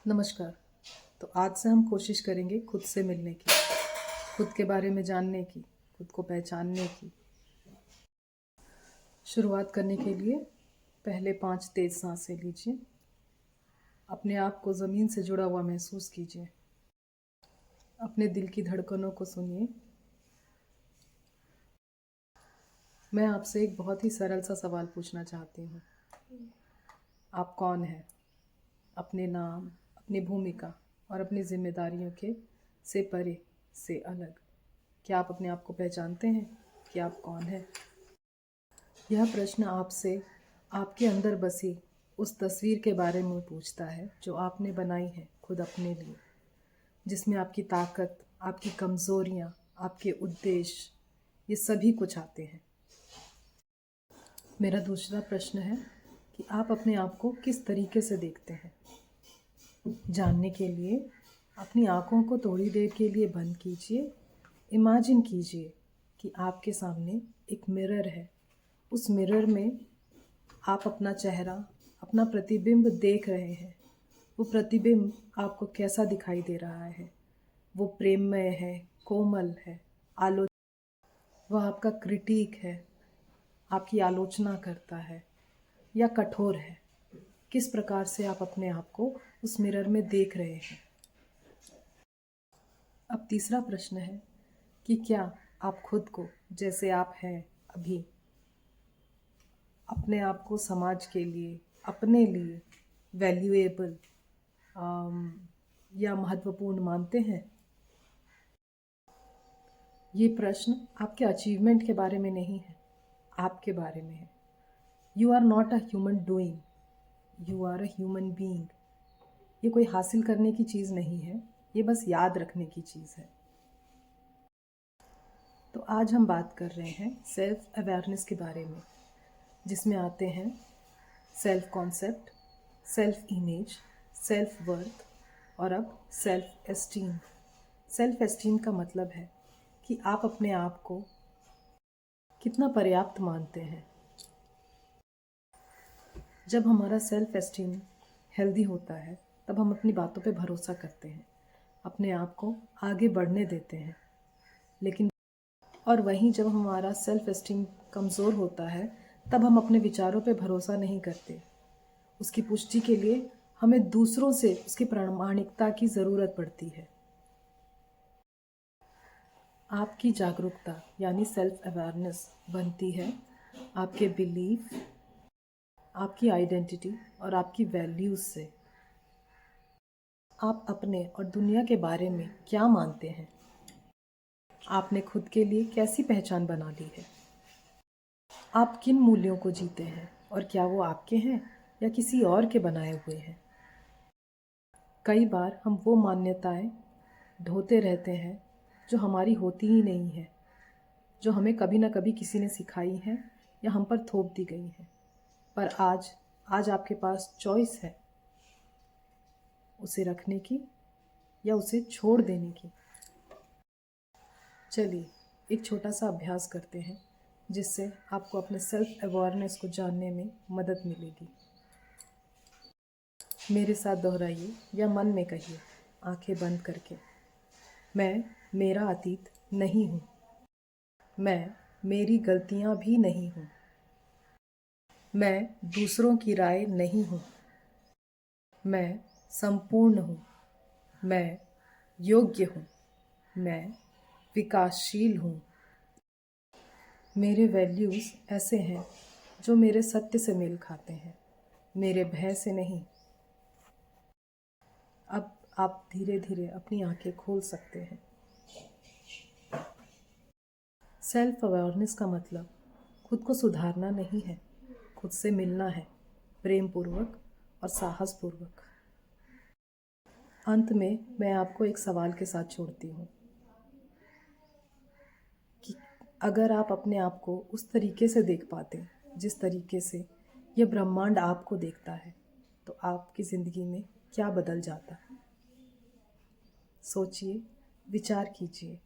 नमस्कार। तो आज से हम कोशिश करेंगे खुद से मिलने की, खुद के बारे में जानने की, खुद को पहचानने की। शुरुआत करने के लिए पहले 5 तेज सांसें लीजिए। अपने आप को ज़मीन से जुड़ा हुआ महसूस कीजिए। अपने दिल की धड़कनों को सुनिए। मैं आपसे एक बहुत ही सरल सा सवाल पूछना चाहती हूँ। आप कौन हैं? अपने नाम, अपनी भूमिका और अपनी जिम्मेदारियों के से परे, से अलग, क्या आप अपने आप को पहचानते हैं कि आप कौन हैं? यह प्रश्न आपसे आपके अंदर बसी उस तस्वीर के बारे में पूछता है जो आपने बनाई है खुद अपने लिए, जिसमें आपकी ताकत, आपकी कमज़ोरियाँ, आपके उद्देश्य, ये सभी कुछ आते हैं। मेरा दूसरा प्रश्न है कि आप अपने आप को किस तरीके से देखते हैं? जानने के लिए अपनी आँखों को थोड़ी देर के लिए बंद कीजिए। इमेजिन कीजिए कि आपके सामने एक मिरर है। उस मिरर में आप अपना चेहरा, अपना प्रतिबिंब देख रहे हैं। वो प्रतिबिंब आपको कैसा दिखाई दे रहा है? वो प्रेममय है, कोमल है, वह आपका क्रिटिक है, आपकी आलोचना करता है या कठोर है? किस प्रकार से आप अपने आप को उस मिरर में देख रहे हैं? अब तीसरा प्रश्न है कि क्या आप खुद को जैसे आप हैं अभी, अपने आप को समाज के लिए, अपने लिए वैल्यूएबल या महत्वपूर्ण मानते हैं? ये प्रश्न आपके अचीवमेंट के बारे में नहीं है, आपके बारे में है। You are not a human doing, you are a human being. ये कोई हासिल करने की चीज़ नहीं है, ये बस याद रखने की चीज़ है। तो आज हम बात कर रहे हैं सेल्फ अवेयरनेस के बारे में, जिसमें आते हैं self concept, self image, self worth और अब सेल्फ एस्टीम। सेल्फ एस्टीम का मतलब है कि आप अपने आप को कितना पर्याप्त मानते हैं। जब हमारा सेल्फ एस्टीम हेल्दी होता है तब हम अपनी बातों पे भरोसा करते हैं, अपने आप को आगे बढ़ने देते हैं। लेकिन और वहीं जब हमारा सेल्फ एस्टीम कमज़ोर होता है तब हम अपने विचारों पे भरोसा नहीं करते। उसकी पुष्टि के लिए हमें दूसरों से उसकी प्रामाणिकता की ज़रूरत पड़ती है। आपकी जागरूकता यानी सेल्फ अवेयरनेस बनती है आपके बिलीफ, आपकी आइडेंटिटी और आपकी वैल्यूज़ से। आप अपने और दुनिया के बारे में क्या मानते हैं? आपने खुद के लिए कैसी पहचान बना ली है? आप किन मूल्यों को जीते हैं और क्या वो आपके हैं या किसी और के बनाए हुए हैं? कई बार हम वो मान्यताएं ढोते रहते हैं जो हमारी होती ही नहीं है, जो हमें कभी ना कभी किसी ने सिखाई हैं या हम पर थोप दी गई हैं। पर आज आपके पास चॉइस है उसे रखने की या उसे छोड़ देने की। चलिए एक छोटा सा अभ्यास करते हैं जिससे आपको अपने सेल्फ अवेयरनेस को जानने में मदद मिलेगी। मेरे साथ दोहराइए या मन में कहिए, आंखें बंद करके। मैं मेरा अतीत नहीं हूँ। मैं मेरी गलतियाँ भी नहीं हूँ। मैं दूसरों की राय नहीं हूँ। मैं संपूर्ण हूँ। मैं योग्य हूँ। मैं विकासशील हूँ। मेरे वैल्यूज़ ऐसे हैं जो मेरे सत्य से मेल खाते हैं, मेरे भय से नहीं। अब आप धीरे धीरे अपनी आंखें खोल सकते हैं। सेल्फ अवेयरनेस का मतलब खुद को सुधारना नहीं है, खुद से मिलना है, प्रेम पूर्वक और साहस पूर्वक। अंत में मैं आपको एक सवाल के साथ छोड़ती हूँ कि अगर आप अपने आप को उस तरीके से देख पाते जिस तरीके से यह ब्रह्मांड आपको देखता है, तो आपकी ज़िंदगी में क्या बदल जाता? सोचिए, विचार कीजिए।